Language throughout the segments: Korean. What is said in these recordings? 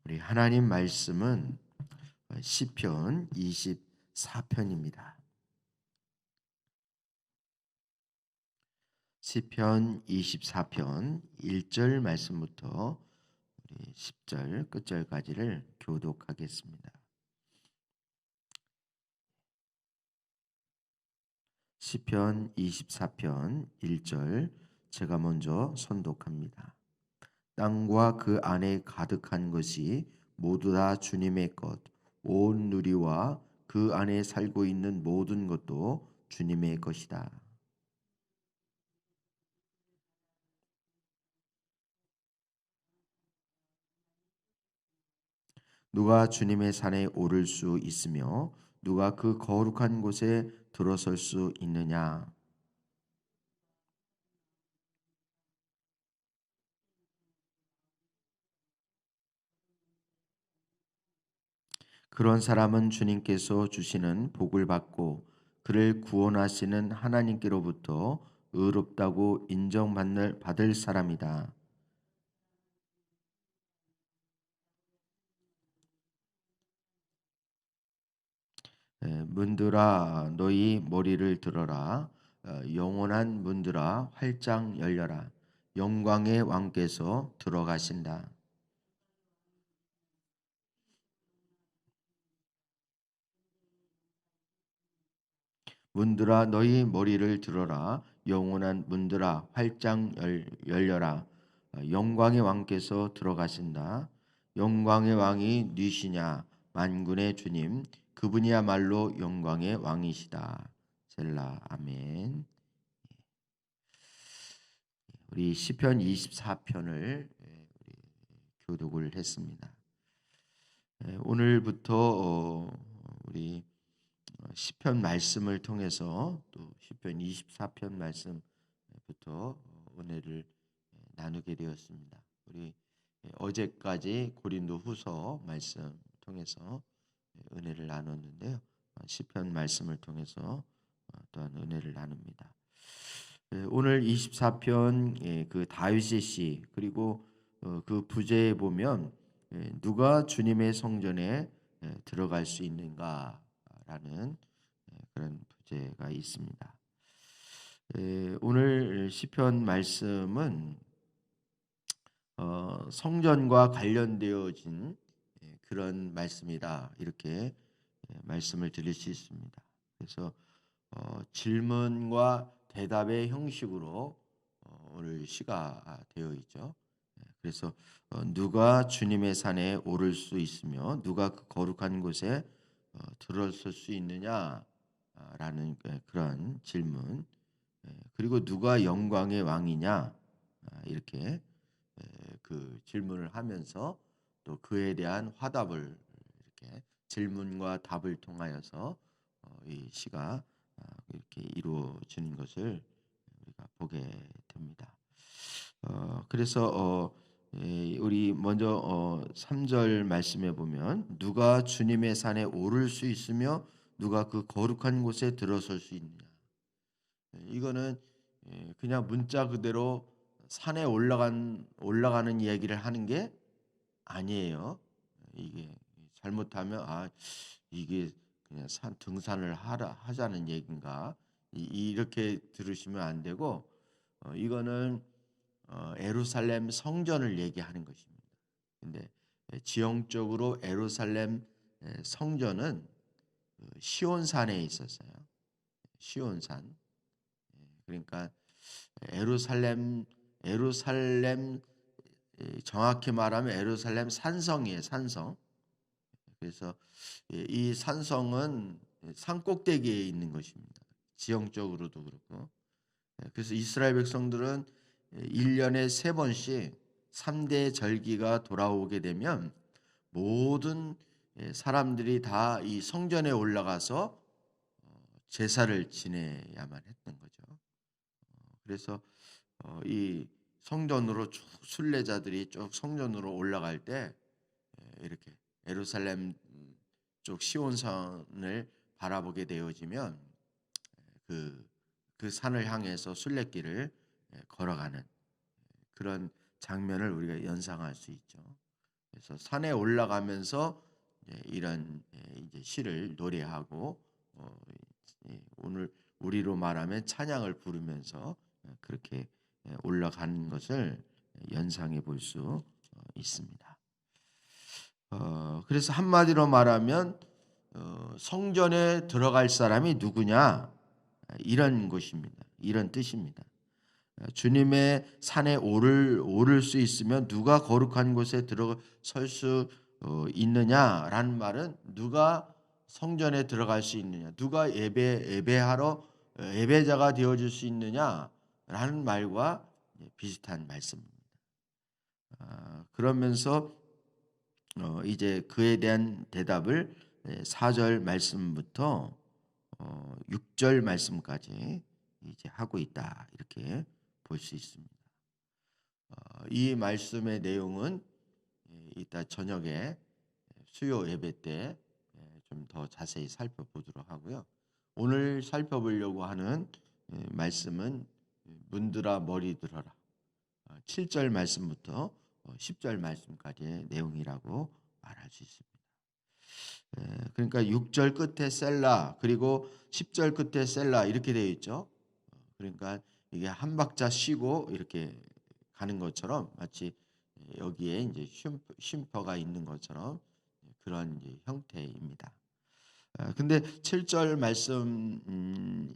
우리 하나님 말씀은 시편 24편입니다. 시편 24편 1절 말씀부터 우리 10절 끝절까지를 교독하겠습니다. 시편 24편 1절 제가 먼저 선독합니다. 땅과 그 안에 가득한 것이 모두 다 주님의 것, 온 누리와 그 안에 살고 있는 모든 것도 주님의 것이다. 누가 주님의 산에 오를 수 있으며 누가 그 거룩한 곳에 들어설 수 있느냐? 그런 사람은 주님께서 주시는 복을 받고 그를 구원하시는 하나님께로부터 의롭다고 받을 사람이다. 문들아 너희 머리를 들어라. 영원한 문들아 활짝 열려라. 영광의 왕께서 들어가신다. 문들아 너희 머리를 들어라. 영원한 문들아 활짝 열려라. 영광의 왕께서 들어가신다. 영광의 왕이 누시냐? 만군의 주님 그분이야말로 영광의 왕이시다. 셀라. 아멘. 우리 시편 24편을 교독을 했습니다. 오늘부터 우리 시편 말씀을 통해서 또 시편 24편 말씀부터 은혜를 나누게 되었습니다. 우리 어제까지 고린도후서 말씀 통해서 은혜를 나눴는데요. 시편 말씀을 통해서 또한 은혜를 나눕니다. 오늘 24편 그 다윗의 시 그리고 그 부제에 보면 누가 주님의 성전에 들어갈 수 있는가라는 그런 부제가 있습니다. 오늘 시편 말씀은 성전과 관련되어진 그런 말씀이다 이렇게 말씀을 드릴 수 있습니다. 그래서 질문과 대답의 형식으로 오늘 시가 되어 있죠. 그래서 누가 주님의 산에 오를 수 있으며 누가 그 거룩한 곳에 들어설 수 있느냐라는 그런 질문. 그리고 누가 영광의 왕이냐 이렇게 그 질문을 하면서 또 그에 대한 화답을 이렇게 질문과 답을 통하여서 이 시가 이렇게 이루어지는 것을 우리가 보게 됩니다. 그래서 우리 먼저 3절 말씀에 보면 누가 주님의 산에 오를 수 있으며 누가 그 거룩한 곳에 들어설 수 있느냐. 이거는 그냥 문자 그대로 산에 올라가는 이야기를 하는 게 아니에요. 이게 잘못하면 이게 그냥 등산을 하자는 얘기인가 이렇게 들으시면 안 되고 이거는 예루살렘 성전을 얘기하는 것입니다. 근데 지형적으로 예루살렘 성전은 시온산에 있었어요. 시온산. 그러니까 예루살렘 정확히 말하면 예루살렘 산성이에요. 산성. 그래서 이 산성은 산 꼭대기에 있는 것입니다. 지형적으로도 그렇고. 그래서 이스라엘 백성들은 1년에 3번씩 3대 절기가 돌아오게 되면 모든 사람들이 다 이 성전에 올라가서 제사를 지내야만 했던 거죠. 그래서 이 성전으로 쭉 순례자들이 쭉 성전으로 올라갈 때 이렇게 예루살렘 쪽 시온산을 바라보게 되어지면 그 산을 향해서 순례길을 걸어가는 그런 장면을 우리가 연상할 수 있죠. 그래서 산에 올라가면서 이런 이제 시를 노래하고 오늘 우리로 말하면 찬양을 부르면서 그렇게 올라가는 것을 연상해 볼 수 있습니다. 그래서 한마디로 말하면 성전에 들어갈 사람이 누구냐 이런 것입니다. 이런 뜻입니다. 주님의 산에 오를 수 있으면 누가 거룩한 곳에 들어설 수 있느냐라는 말은 누가 성전에 들어갈 수 있느냐, 누가 예배하러 예배자가 되어줄 수 있느냐라는 말과 비슷한 말씀입니다. 그러면서 이제 그에 대한 대답을 4절 말씀부터 6절 말씀까지 이제 하고 있다 이렇게 볼 수 있습니다. 이 말씀의 내용은 이따 저녁에 수요 예배 때 좀 더 자세히 살펴보도록 하고요. 오늘 살펴보려고 하는 말씀은 문들아 머리 들어라 7절 말씀부터 10절 말씀까지의 내용이라고 말할 수 있습니다. 그러니까 6절 끝에 셀라 그리고 10절 끝에 셀라 이렇게 되어 있죠. 그러니까 이게 한 박자 쉬고 이렇게 가는 것처럼 마치 여기에 이제 쉼표가 있는 것처럼 그런 이제 형태입니다. 근데 7절 말씀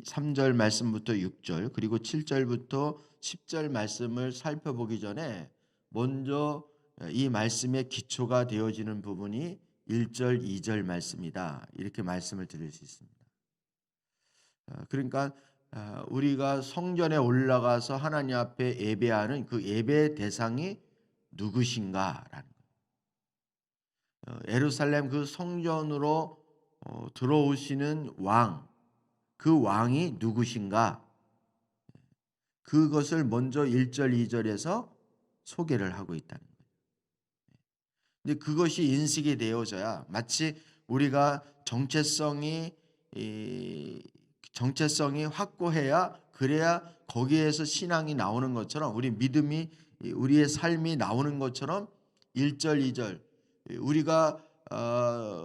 3절 말씀부터 6절 그리고 7절부터 10절 말씀을 살펴보기 전에 먼저 이 말씀의 기초가 되어지는 부분이 1절, 2절 말씀이다. 이렇게 말씀을 드릴 수 있습니다. 그러니까 우리가 성전에 올라가서 하나님 앞에 예배하는 그 예배 대상이 누구신가라는 거예요. 예루살렘 그 성전으로 들어오시는 왕, 그 왕이 누구신가? 그것을 먼저 1절, 2절에서 소개를 하고 있다는 거예요. 근데 그것이 인식이 되어져야 마치 우리가 정체성이 확고해야 그래야 거기에서 신앙이 나오는 것처럼 우리 믿음이 우리의 삶이 나오는 것처럼 1절, 2절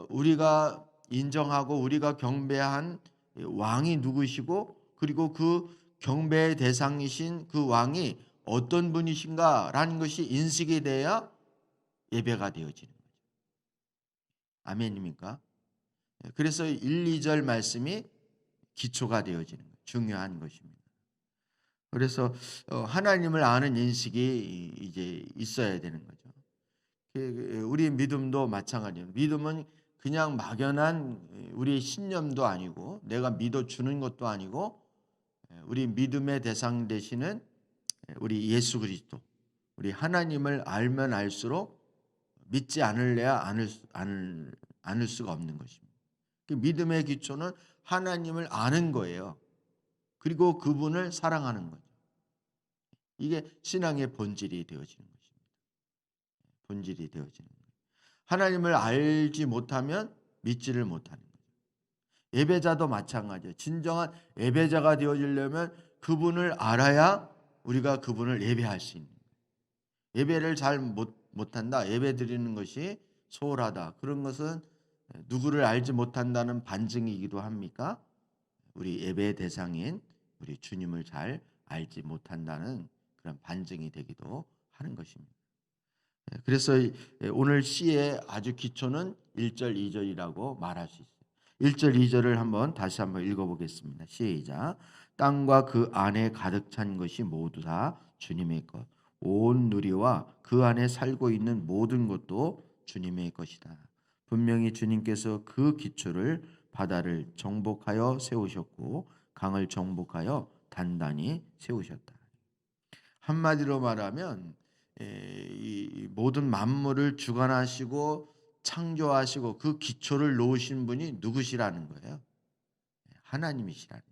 우리가 인정하고 우리가 경배한 왕이 누구시고 그리고 그 경배의 대상이신 그 왕이 어떤 분이신가라는 것이 인식이 돼야 예배가 되어지는 거죠. 아멘입니까? 그래서 1, 2절 말씀이 기초가 되어지는 거예요. 중요한 것입니다. 그래서 하나님을 아는 인식이 이제 있어야 되는 거죠. 우리 믿음도 마찬가지예요. 믿음은 그냥 막연한 우리 신념도 아니고 내가 믿어주는 것도 아니고 우리 믿음의 대상 되시는 우리 예수 그리스도 우리 하나님을 알면 알수록 믿지 않을래야 않을 수가 없는 것입니다. 그 믿음의 기초는 하나님을 아는 거예요. 그리고 그분을 사랑하는 거죠. 이게 신앙의 본질이 되어지는 것입니다. 본질이 되어지는 거예요. 하나님을 알지 못하면 믿지를 못하는 거죠. 예배자도 마찬가지예요. 진정한 예배자가 되어지려면 그분을 알아야 우리가 그분을 예배할 수 있는 거예요. 예배를 잘 못한다. 예배 드리는 것이 소홀하다. 그런 것은 누구를 알지 못한다는 반증이기도 합니까? 우리 예배의 대상인 우리 주님을 잘 알지 못한다는 그런 반증이 되기도 하는 것입니다. 그래서 오늘 시의 아주 기초는 1절, 2절이라고 말할 수 있어요. 1절, 2절을 다시 한번 읽어보겠습니다. 시작. 땅과 그 안에 가득 찬 것이 모두 다 주님의 것. 온 누리와 그 안에 살고 있는 모든 것도 주님의 것이다. 분명히 주님께서 그 기초를 바다를 정복하여 세우셨고 강을 정복하여 단단히 세우셨다. 한마디로 말하면 이 모든 만물을 주관하시고 창조하시고 그 기초를 놓으신 분이 누구시라는 거예요? 하나님이시라는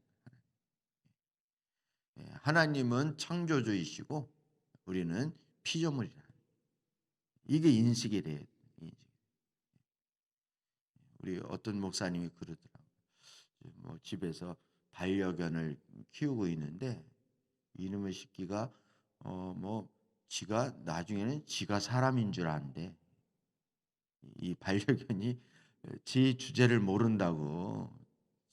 거예요. 하나님은 창조주이시고 우리는 피조물이라. 이게 인식이 돼요. 우리 어떤 목사님이 그러더라고요. 뭐 집에서 반려견을 키우고 있는데 이놈의 새끼가 지가 나중에는 지가 사람인 줄 안대. 이 반려견이 지 주제를 모른다고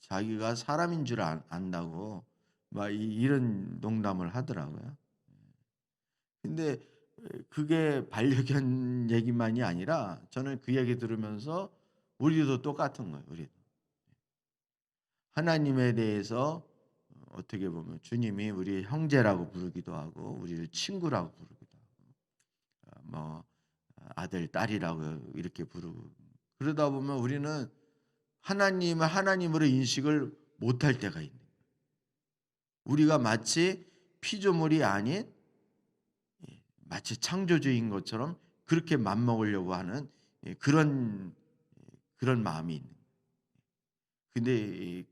자기가 사람인 줄 안다고 막 이런 농담을 하더라고요. 근데 그게 반려견 얘기만이 아니라 저는 그 얘기 들으면서 우리도 똑같은 거예요. 우리도 하나님에 대해서 어떻게 보면 주님이 우리 형제라고 부르기도 하고 우리를 친구라고 부르기도 하고 뭐 아들 딸이라고 이렇게 부르고 그러다 보면 우리는 하나님을 하나님으로 인식을 못할 때가 있는 거예요. 우리가 마치 피조물이 아닌 마치 창조주인 것처럼 그렇게 맘먹으려고 하는 그런 마음이 있는 거예요. 근데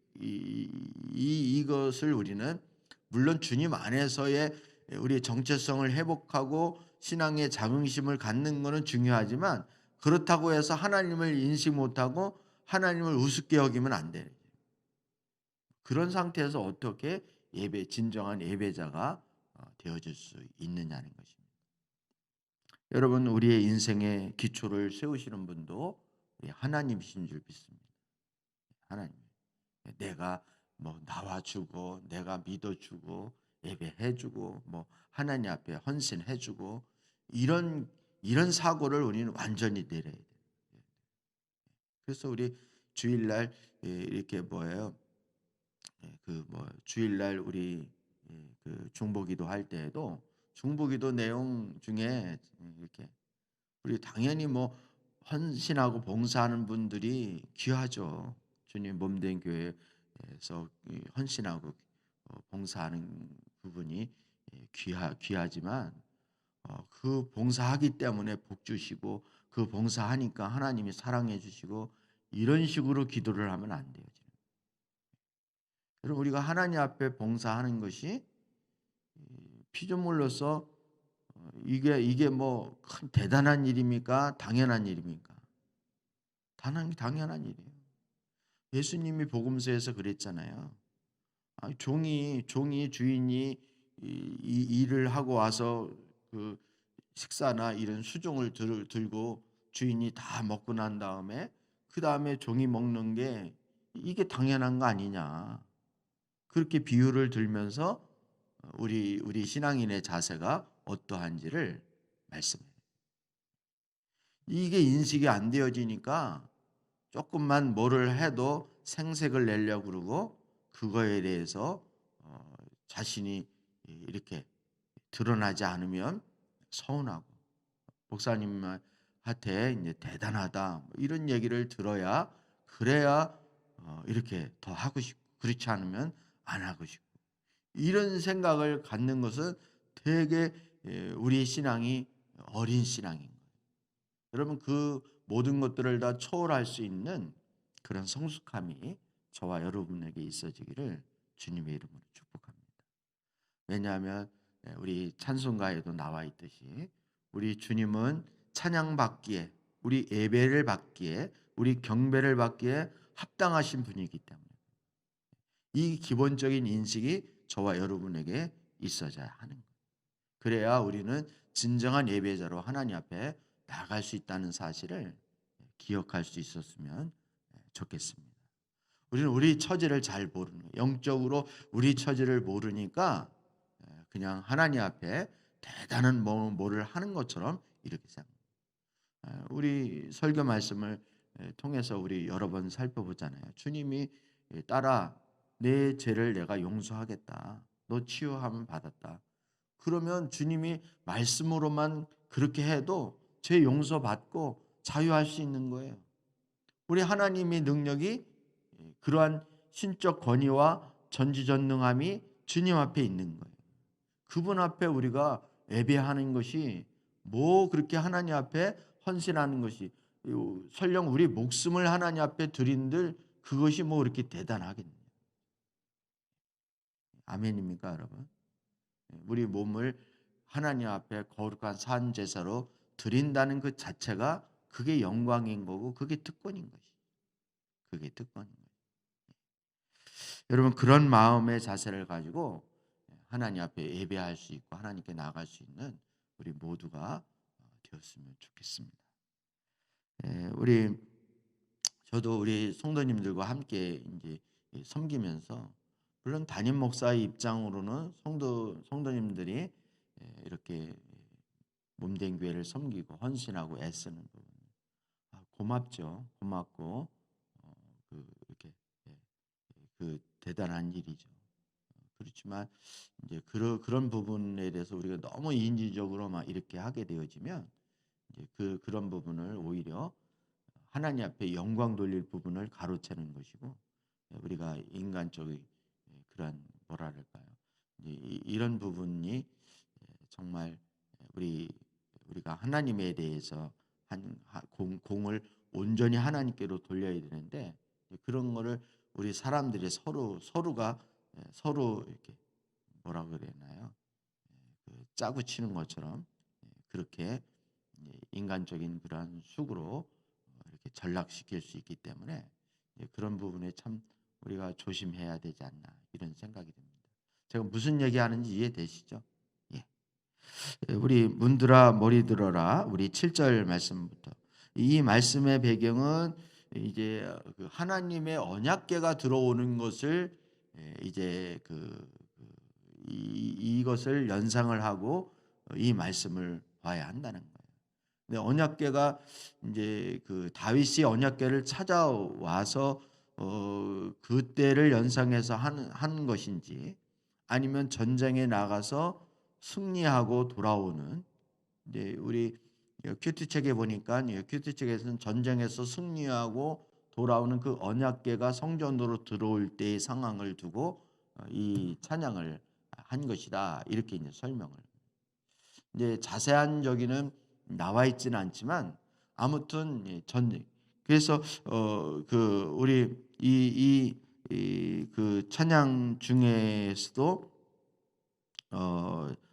이것을 우리는 물론 주님 안에서의 우리의 정체성을 회복하고 신앙의 자긍심을 갖는 것은 중요하지만 그렇다고 해서 하나님을 인식 못하고 하나님을 우습게 여기면 안 돼요. 그런 상태에서 어떻게 진정한 예배자가 되어질 수 있느냐는 것입니다. 여러분 우리의 인생의 기초를 세우시는 분도 하나님이신 줄 믿습니다. 하나님. 내가 뭐 나와주고 내가 믿어주고 예배해주고 뭐 하나님 앞에 헌신해주고 이런 사고를 우리는 완전히 내려야 돼요. 그래서 우리 주일날 이렇게 뭐예요? 주일날 우리 그 중보기도 할 때에도 중보기도 내용 중에 이렇게 우리 당연히 뭐 헌신하고 봉사하는 분들이 귀하죠. 주님 몸된 교회에서 헌신하고 봉사하는 부분이 귀하지만 그 봉사하기 때문에 복 주시고 그 봉사하니까 하나님이 사랑해 주시고 이런 식으로 기도를 하면 안 돼요. 여러분 우리가 하나님 앞에 봉사하는 것이 피조물로서 이게 뭐 큰 대단한 일입니까? 당연한 일입니까? 당연한 일이에요. 예수님이 복음서에서 그랬잖아요. 종이 주인이 이 일을 하고 와서 그 식사나 이런 수종을 들고 주인이 다 먹고 난 다음에 그 다음에 종이 먹는 게 이게 당연한 거 아니냐. 그렇게 비유를 들면서 우리 신앙인의 자세가 어떠한지를 말씀해요. 이게 인식이 안 되어지니까 조금만 뭐를 해도 생색을 내려고 그러고 그거에 대해서 자신이 이렇게 드러나지 않으면 서운하고 목사님한테 이제 대단하다 뭐 이런 얘기를 들어야 그래야 이렇게 더 하고 싶고 그렇지 않으면 안 하고 싶고 이런 생각을 갖는 것은 되게 우리 신앙이 어린 신앙인 거예요. 여러분 그 모든 것들을 다 초월할 수 있는 그런 성숙함이 저와 여러분에게 있어지기를 주님의 이름으로 축복합니다. 왜냐하면 우리 찬송가에도 나와 있듯이 우리 주님은 찬양받기에 우리 예배를 받기에 우리 경배를 받기에 합당하신 분이기 때문에 이 기본적인 인식이 저와 여러분에게 있어져야 하는 거예요. 그래야 우리는 진정한 예배자로 하나님 앞에 나갈 수 있다는 사실을 기억할 수 있었으면 좋겠습니다. 우리는 우리 처지를 잘 모르는 거예요. 영적으로 우리 처지를 모르니까 그냥 하나님 앞에 대단한 뭐를 하는 것처럼 이렇게 생각합니다. 우리 설교 말씀을 통해서 우리 여러 번 살펴보잖아요. 주님이 딸아 내 죄를 내가 용서하겠다. 너 치유함을 받았다. 그러면 주님이 말씀으로만 그렇게 해도 죄 용서받고 자유할 수 있는 거예요. 우리 하나님의 능력이 그러한 신적 권위와 전지전능함이 주님 앞에 있는 거예요. 그분 앞에 우리가 예배하는 것이 뭐 그렇게 하나님 앞에 헌신하는 것이 설령 우리 목숨을 하나님 앞에 드린들 그것이 뭐 그렇게 대단하겠냐. 아멘입니까 여러분? 우리 몸을 하나님 앞에 거룩한 산 제사로 드린다는 그 자체가 그게 영광인 거고 그게 특권인 것이. 그게 특권인 거예요. 여러분 그런 마음의 자세를 가지고 하나님 앞에 예배할 수 있고 하나님께 나아갈 수 있는 우리 모두가 되었으면 좋겠습니다. 우리 저도 우리 성도님들과 함께 이제 섬기면서 물론 담임 목사의 입장으로는 성도님들이 이렇게 몸된 교회를 섬기고 헌신하고 애쓰는 부분 고맙죠. 고맙고 이렇게 예, 대단한 일이죠. 그렇지만 이제 그런 부분에 대해서 우리가 너무 인지적으로 막 이렇게 하게 되어지면 이제 그런 부분을 오히려 하나님 앞에 영광 돌릴 부분을 가로채는 것이고 우리가 인간적인 그런 뭐랄까요? 이제 이런 부분이 정말 우리가 하나님에 대해서 공을 온전히 하나님께로 돌려야 되는데 그런 거를 우리 사람들이 서로가 서로 이렇게 뭐라 그래나요? 짜고 치는 것처럼 그렇게 인간적인 그런 숙으로 이렇게 전락시킬 수 있기 때문에 그런 부분에 참 우리가 조심해야 되지 않나 이런 생각이 듭니다. 제가 무슨 얘기하는지 이해되시죠? 예. 우리 문들아 머리 들어라 우리 7절 말씀부터 이 말씀의 배경은 이제 그 하나님의 언약궤가 들어오는 것을 이제 이것을 연상을 하고 이 말씀을 봐야 한다는 거예요. 근데 언약궤가 이제 그 다윗이 언약궤를 찾아와서 그때를 연상해서 하는 것인지 아니면 전쟁에 나가서 승리하고 돌아오는 이제 우리 큐티 책에 보니까 큐티 책에서는 전쟁에서 승리하고 돌아오는 그 언약궤가 성전으로 들어올 때의 상황을 두고 이 찬양을 한 것이다 이렇게 이제 설명을. 이제 자세한 저기는 나와 있지는 않지만 아무튼 전쟁. 그래서 우리 그 찬양 중에서도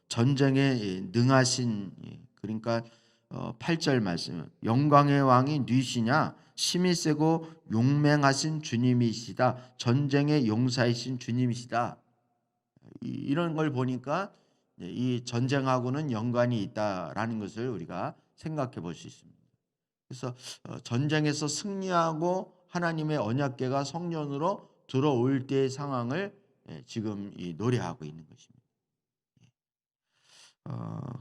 전쟁에 능하신 그러니까 8절 말씀 영광의 왕이 누이시냐 힘이 세고 용맹하신 주님이시다 전쟁의 용사이신 주님이시다 이런 걸 보니까 이 전쟁하고는 연관이 있다라는 것을 우리가 생각해 볼 수 있습니다. 그래서 전쟁에서 승리하고 하나님의 언약궤가 성전으로 들어올 때의 상황을 지금 노래하고 있는 것입니다.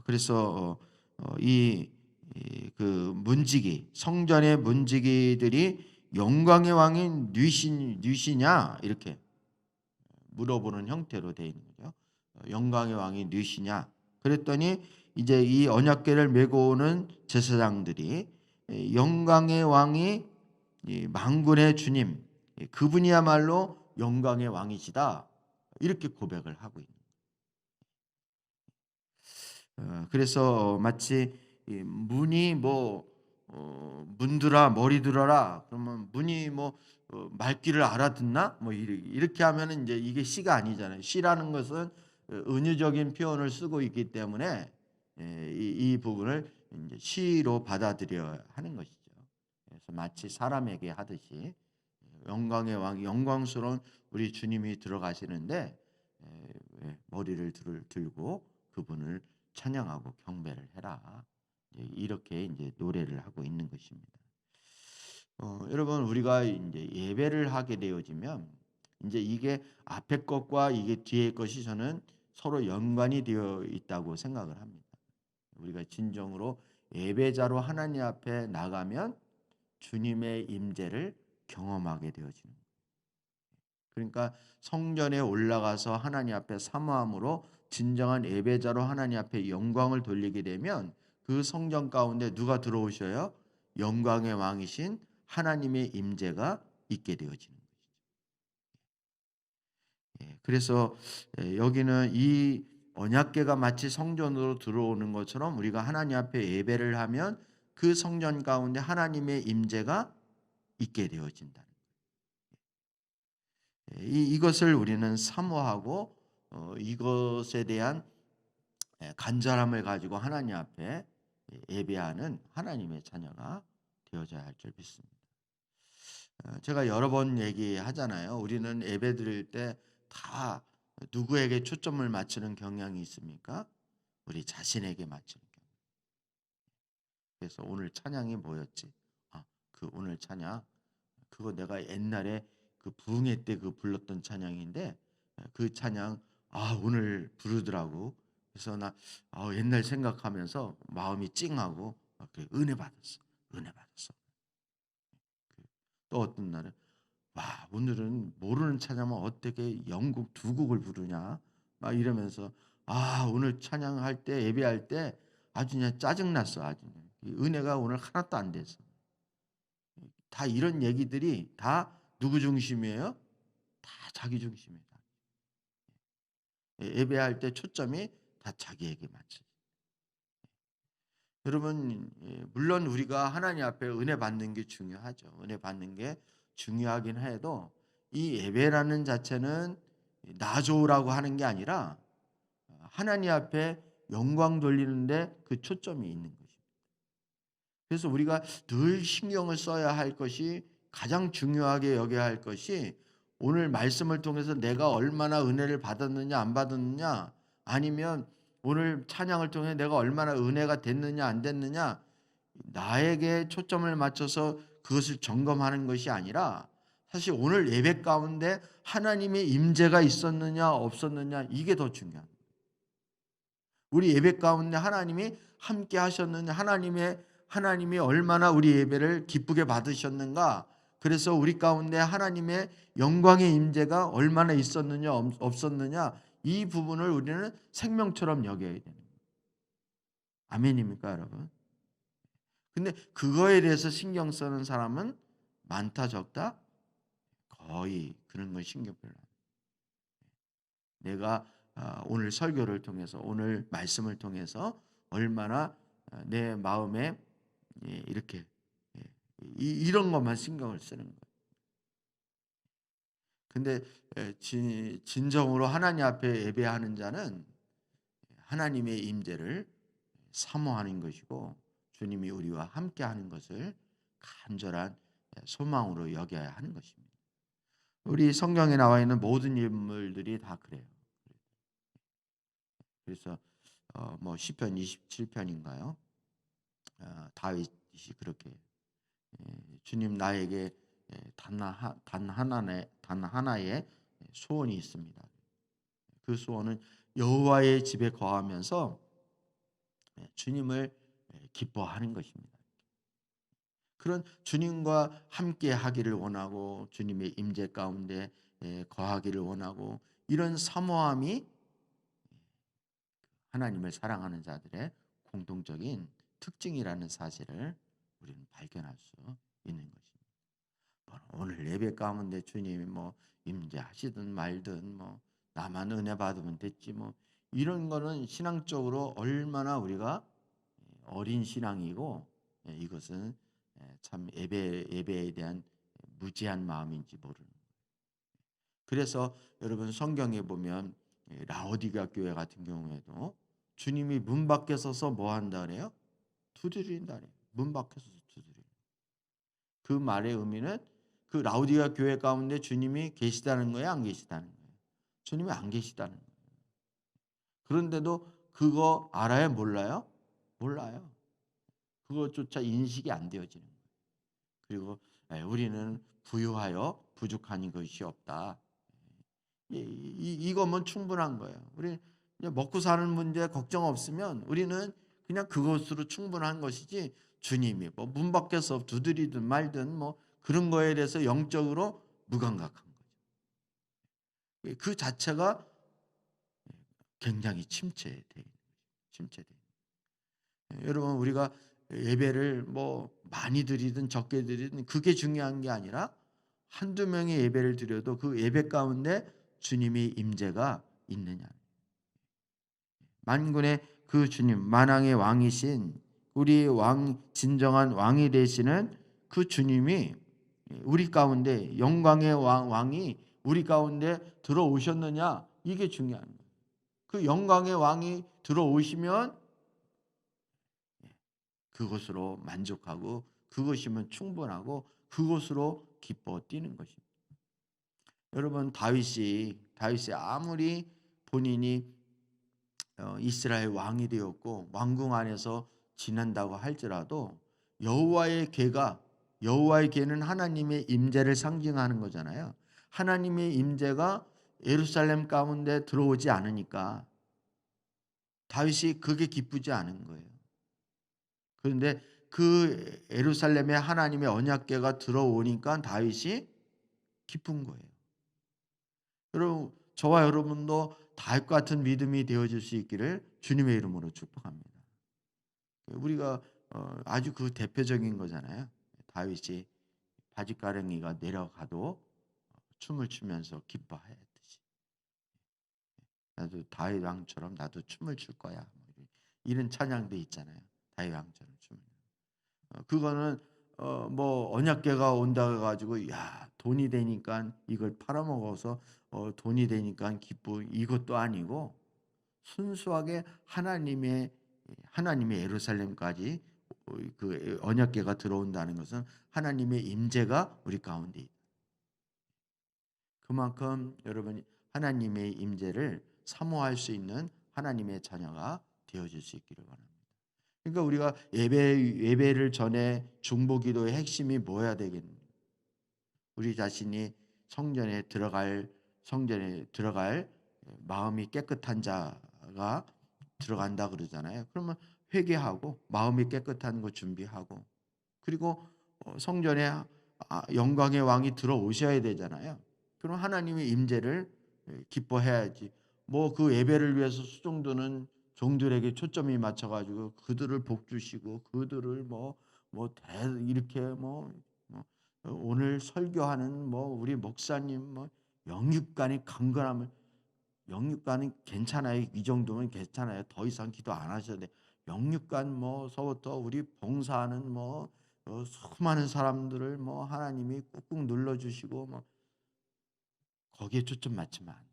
그래서 그 문지기 성전의 문지기들이 영광의 왕이 누이시냐 이렇게 물어보는 형태로 되어 있는 거죠. 영광의 왕이 누이시냐 그랬더니 이제 이 언약궤를 메고 오는 제사장들이 영광의 왕이 만군의 주님 그분이야말로 영광의 왕이시다 이렇게 고백을 하고 있는 그래서 마치 문이 뭐 문들아 머리 들어라 그러면 문이 뭐 말귀를 알아듣나 뭐 이렇게 하면은 이제 이게 시가 아니잖아요. 시라는 것은 은유적인 표현을 쓰고 있기 때문에 이 부분을 이제 시로 받아들여야 하는 것이죠. 그래서 마치 사람에게 하듯이 영광의 왕 영광스러운 우리 주님이 들어가시는데 머리를 들고 그분을 찬양하고 경배를 해라. 이렇게 이제 노래를 하고 있는 것입니다. 여러분 우리가 이제 예배를 하게 되어지면 이제 이게 앞에 것과 이게 뒤에 것이 저는 서로 연관이 되어 있다고 생각을 합니다. 우리가 진정으로 예배자로 하나님 앞에 나가면 주님의 임재를 경험하게 되어지는 거예요. 그러니까 성전에 올라가서 하나님 앞에 사모함으로 진정한 예배자로 하나님 앞에 영광을 돌리게 되면 그 성전 가운데 누가 들어오셔요? 영광의 왕이신 하나님의 임재가 있게 되어지는 것이죠. 그래서 여기는 이 언약궤가 마치 성전으로 들어오는 것처럼 우리가 하나님 앞에 예배를 하면 그 성전 가운데 하나님의 임재가 있게 되어진다. 이것을 우리는 사모하고 이것에 대한 간절함을 가지고 하나님 앞에 예배하는 하나님의 자녀가 되어져야 할 줄 믿습니다. 제가 여러 번 얘기하잖아요. 우리는 예배 드릴 때 다 누구에게 초점을 맞추는 경향이 있습니까? 우리 자신에게 맞추는 경향. 그래서 오늘 찬양이 뭐였지? 그 그 오늘 찬양 그거 내가 옛날에 그 부흥회 때 그 불렀던 찬양인데 그 찬양 오늘 부르더라고. 그래서 나 옛날 생각하면서 마음이 찡하고 그래, 은혜 받았어. 은혜 받았어. 또 어떤 날은 오늘은 모르는 찬양만 어떻게 영국 두 곡을 부르냐 막 이러면서 오늘 찬양할 때 예배할 때 아주 그냥 짜증났어. 아주 그냥. 이 은혜가 오늘 하나도 안 됐어. 다 이런 얘기들이 다 누구 중심이에요? 다 자기 중심이다. 예배할 때 초점이 다 자기에게 맞춰. 여러분 물론 우리가 하나님 앞에 은혜 받는 게 중요하죠. 은혜 받는 게 중요하긴 해도 이 예배라는 자체는 나 좋으라고 하는 게 아니라 하나님 앞에 영광 돌리는데 그 초점이 있는 것입니다. 그래서 우리가 늘 신경을 써야 할 것이 가장 중요하게 여겨야 할 것이 오늘 말씀을 통해서 내가 얼마나 은혜를 받았느냐 안 받았느냐 아니면 오늘 찬양을 통해 내가 얼마나 은혜가 됐느냐 안 됐느냐 나에게 초점을 맞춰서 그것을 점검하는 것이 아니라 사실 오늘 예배 가운데 하나님의 임재가 있었느냐 없었느냐 이게 더 중요합니다. 우리 예배 가운데 하나님이 함께 하셨느냐 하나님이 얼마나 우리 예배를 기쁘게 받으셨는가 그래서 우리 가운데 하나님의 영광의 임재가 얼마나 있었느냐 없었느냐 이 부분을 우리는 생명처럼 여겨야 되는 거예요. 아멘입니까 여러분? 근데 그거에 대해서 신경 쓰는 사람은 많다 적다? 거의 그런 건 신경 별로 안 해요. 내가 오늘 설교를 통해서 오늘 말씀을 통해서 얼마나 내 마음에 이렇게 이런 것만 신경을 쓰는 거예요. 근데 진정으로 하나님 앞에 예배하는 자는 하나님의 임재를 사모하는 것이고 주님이 우리와 함께하는 것을 간절한 소망으로 여겨야 하는 것입니다. 우리 성경에 나와 있는 모든 인물들이 다 그래요. 그래서 시편 27편인가요? 다윗이 그렇게 주님 나에게 단 하나의 소원이 있습니다. 그 소원은 여호와의 집에 거하면서 주님을 기뻐하는 것입니다. 그런 주님과 함께 하기를 원하고 주님의 임재 가운데 거하기를 원하고 이런 사모함이 하나님을 사랑하는 자들의 공통적인 특징이라는 사실을 우리는 발견할 수 있는 것입니다. 오늘 예배 가운데 주님이 임재하시든 말든 나만 은혜 받으면 됐지 이런 거는 신앙적으로 얼마나 우리가 어린 신앙이고 이것은 참 예배에 대한 무지한 마음인지 모르는 거예요. 그래서 여러분 성경에 보면 라오디가 교회 같은 경우에도 주님이 문 밖에 서서 뭐 한다 그래요? 두드린다 그래요. 문 밖에 서서 두드려요. 그 말의 의미는 그 라오디가 교회 가운데 주님이 계시다는 거예요, 안 계시다는 거예요? 주님이 안 계시다는 거예요. 그런데도 그거 알아요, 몰라요? 몰라요. 그것조차 인식이 안 되어지는 거예요. 그리고 우리는 부유하여 부족한 것이 없다. 이거면 충분한 거예요. 우리 먹고 사는 문제 걱정 없으면 우리는 그냥 그것으로 충분한 것이지 주님이 문 밖에서 두드리든 말든 그런 거에 대해서 영적으로 무감각한 거죠. 그 자체가 굉장히 침체돼. 여러분 우리가 예배를 많이 드리든 적게 드리든 그게 중요한 게 아니라 한두 명의 예배를 드려도 그 예배 가운데 주님의 임재가 있느냐. 만군의 그 주님 만왕의 왕이신 우리 진정한 왕이 되시는 그 주님이 우리 가운데 영광의 왕이 우리 가운데 들어오셨느냐 이게 중요한 거예요. 그 영광의 왕이 들어오시면 그것으로 만족하고 그것이면 충분하고 그것으로 기뻐 뛰는 것입니다. 여러분 다윗이 아무리 본인이 이스라엘 왕이 되었고 왕궁 안에서 지낸다고 할지라도 여호와의 궤가 여호와의궤는 하나님의 임재를 상징하는 거잖아요. 하나님의 임재가 예루살렘 가운데 들어오지 않으니까 다윗이 그게 기쁘지 않은 거예요. 그런데 그 예루살렘에 하나님의 언약궤가 들어오니까 다윗이 기쁜 거예요. 여러분, 저와 여러분도 다윗과 같은 믿음이 되어질 수 있기를 주님의 이름으로 축복합니다. 우리가 아주 그 대표적인 거잖아요. 다윗이 바짓가랑이가 내려가도 춤을 추면서 기뻐하였듯이 나도 다윗 왕처럼 나도 춤을 출 거야. 이런 찬양도 있잖아요. 다윗 왕처럼 춤을. 그거는 뭐 언약궤가 온다 가지고 야 돈이 되니까 이걸 팔아먹어서 돈이 되니까 기쁘 이것도 아니고 순수하게 하나님의 예루살렘까지 그 언약궤가 들어온다는 것은 하나님의 임재가 우리 가운데 있다. 그만큼 여러분 하나님의 임재를 사모할 수 있는 하나님의 자녀가 되어질 수 있기를 바랍니다. 그러니까 우리가 예배를 전에 중보기도의 핵심이 뭐야 되겠는가? 우리 자신이 성전에 들어갈 마음이 깨끗한 자가 들어간다 그러잖아요. 그러면 회개하고 마음이 깨끗한 거 준비하고 그리고 성전에 영광의 왕이 들어오셔야 되잖아요. 그럼 하나님의 임재를 기뻐해야지. 뭐 그 예배를 위해서 수종드는 종들에게 초점이 맞춰가지고 그들을 복 주시고 그들을 이렇게 오늘 설교하는 우리 목사님 영육간의 강건함을 영육간은 괜찮아요. 이 정도면 괜찮아요. 더 이상 기도 안 하셔도 돼. 영육간 서부터 우리 봉사하는 수많은 사람들을 하나님이 꾹꾹 눌러 주시고 거기에 초점 맞추면 안 돼요.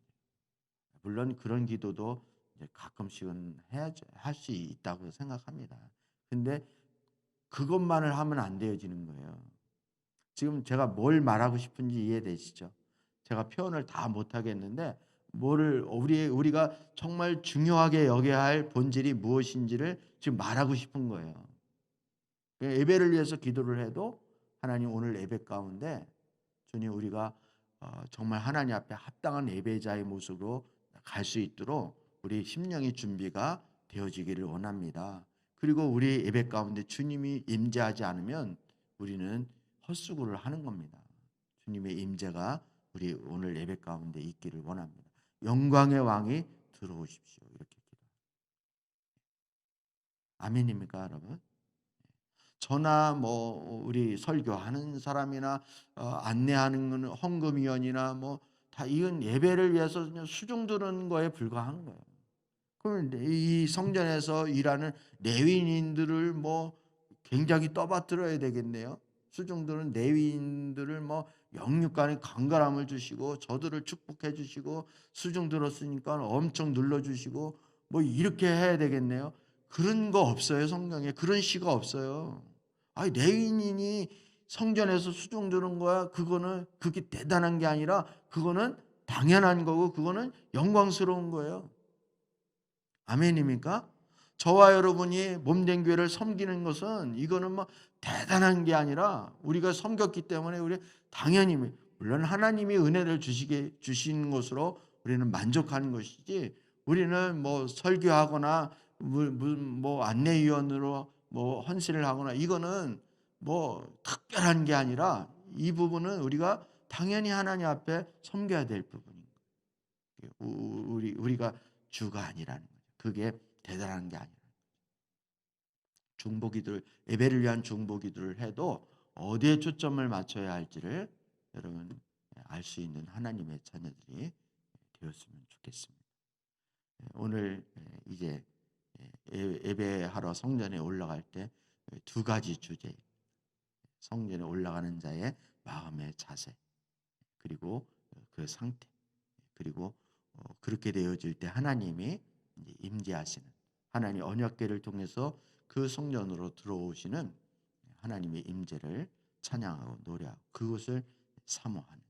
물론 그런 기도도 이제 가끔씩은 해야죠. 할 수 있다고 생각합니다. 근데 그것만을 하면 안 되어지는 거예요. 지금 제가 뭘 말하고 싶은지 이해되시죠? 제가 표현을 다 못하겠는데 우리가 정말 중요하게 여겨야 할 본질이 무엇인지를 지금 말하고 싶은 거예요. 예배를 위해서 기도를 해도 하나님 오늘 예배 가운데 주님 우리가 정말 하나님 앞에 합당한 예배자의 모습으로 갈 수 있도록 우리 심령의 준비가 되어지기를 원합니다. 그리고 우리 예배 가운데 주님이 임재하지 않으면 우리는 헛수고를 하는 겁니다. 주님의 임재가 우리 오늘 예배 가운데 있기를 원합니다. 영광의 왕이 들어오십시오. 이렇게 기도. 아멘입니까, 여러분? 저나 우리 설교하는 사람이나 안내하는 헌금위원이나 다 이건 예배를 위해서 그냥 수종 드는 거에 불과한 거예요. 그럼 이 성전에서 일하는 레위인들을 굉장히 떠받들어야 되겠네요. 수종들은 레위인들을 영육간의 강건함을 주시고 저들을 축복해 주시고 수종 들었으니까 엄청 눌러 주시고 이렇게 해야 되겠네요. 그런 거 없어요. 성경에 그런 시가 없어요. 아니 레위인이 성전에서 수종 드는 거야. 그게 대단한 게 아니라 그거는 당연한 거고 그거는 영광스러운 거예요. 아멘입니까? 저와 여러분이 몸된 교회를 섬기는 것은 이거는 대단한 게 아니라 우리가 섬겼기 때문에 우리 당연히 물론 하나님이 은혜를 주시는 것으로 우리는 만족하는 것이지 우리는 설교하거나 안내위원으로 헌신을 하거나 이거는 특별한 게 아니라 이 부분은 우리가 당연히 하나님 앞에 섬겨야 될 부분인 거예요. 우리가 주가 아니라는 거예요. 그게 대단한 게 아니라 중보기도를 예배를 위한 중보기도를 해도 어디에 초점을 맞춰야 할지를 여러분 알 수 있는 하나님의 자녀들이 되었으면 좋겠습니다. 오늘 이제 예배하러 성전에 올라갈 때 두 가지 주제 성전에 올라가는 자의 마음의 자세 그리고 그 상태 그리고 그렇게 되어질 때 하나님이 임재하시는 하나님 언약궤를 통해서 그 성전으로 들어오시는 하나님의 임재를 찬양하고 노래하고 그것을 사모하는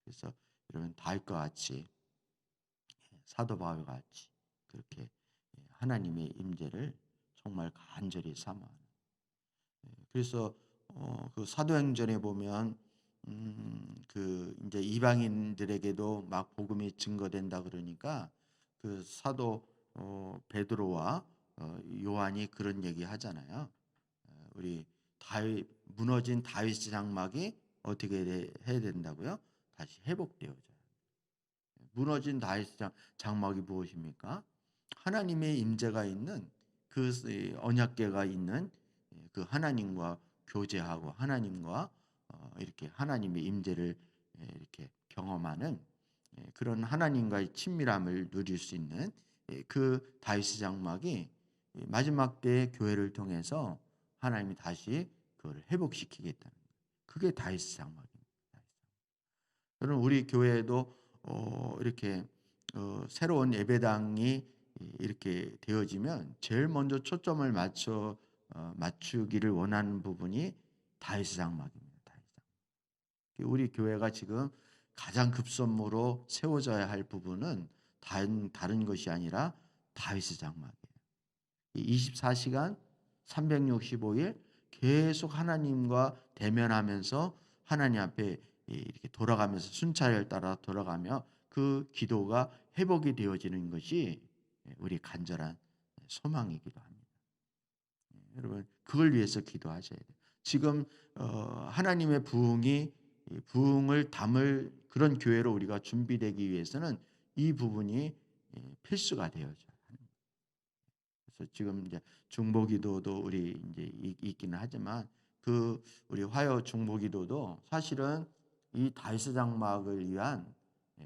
그래서 여러분 다윗과 같이 사도 바울과 같이 그렇게 하나님의 임재를 정말 간절히 사모하는 그래서 그 사도행전에 보면 그 이제 이방인들에게도 막 복음이 증거된다 그러니까 그 사도 베드로와 요한이 그런 얘기 하잖아요. 우리 다윗 무너진 다윗의 장막이 어떻게 해야 된다고요? 다시 회복되어져요. 무너진 다윗의 장막이 무엇입니까? 하나님의 임재가 있는 그 언약궤가 있는 그 하나님과 교제하고 하나님과 이렇게 하나님의 임재를 이렇게 경험하는 그런 하나님과의 친밀함을 누릴 수 있는 그 다윗의 장막이 마지막 때의 교회를 통해서 하나님이 다시 그걸 회복시키겠다는 거예요. 그게 다윗의 장막입니다. 여러분 우리 교회에도 이렇게 새로운 예배당이 이렇게 되어지면 제일 먼저 초점을 맞추기를 원하는 부분이 다윗의 장막입니다. 다윗의 장막. 우리 교회가 지금 가장 급선무로 세워져야 할 부분은 다른 것이 아니라 다윗의 장막이에요. 24시간 365일 계속 하나님과 대면하면서 하나님 앞에 이렇게 돌아가면서 순찰을 따라 돌아가며 그 기도가 회복이 되어지는 것이 우리 간절한 소망이기도 합니다. 여러분 그걸 위해서 기도하셔야 돼요. 지금 하나님의 부흥을 담을 그런 교회로 우리가 준비되기 위해서는 이 부분이 필수가 되어져요. 그래서 지금 이제 중보기도도 우리 이제 있기는 하지만 그 우리 화요 중보기도도 사실은 이 다윗의 장막을 위한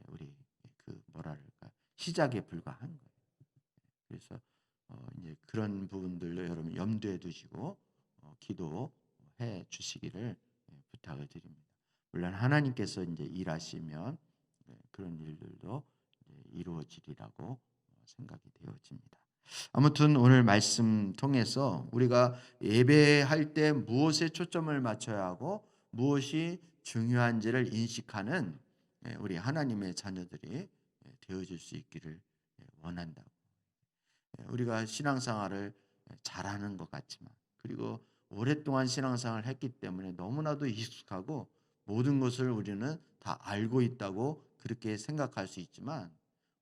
우리 그 뭐랄까 시작에 불과한 거예요. 그래서 이제 그런 부분들로 여러분 염두에 두시고 기도해 주시기를 부탁을 드립니다. 물론 하나님께서 이제 일하시면 그런 일들도 이제 이루어지리라고 생각이 되어집니다. 아무튼 오늘 말씀 통해서 우리가 예배할 때 무엇에 초점을 맞춰야 하고 무엇이 중요한지를 인식하는 우리 하나님의 자녀들이 되어질 수 있기를 원한다고. 우리가 신앙생활을 잘하는 것 같지만 그리고 오랫동안 신앙생활을 했기 때문에 너무나도 익숙하고 모든 것을 우리는 다 알고 있다고 그렇게 생각할 수 있지만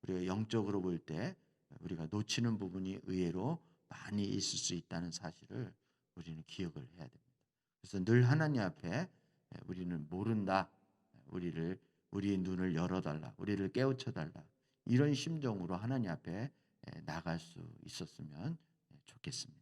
우리가 영적으로 볼 때 우리가 놓치는 부분이 의외로 많이 있을 수 있다는 사실을 우리는 기억을 해야 됩니다. 그래서 늘 하나님 앞에 우리는 모른다. 우리의 눈을 열어달라. 우리를 깨우쳐달라. 이런 심정으로 하나님 앞에 나갈 수 있었으면 좋겠습니다.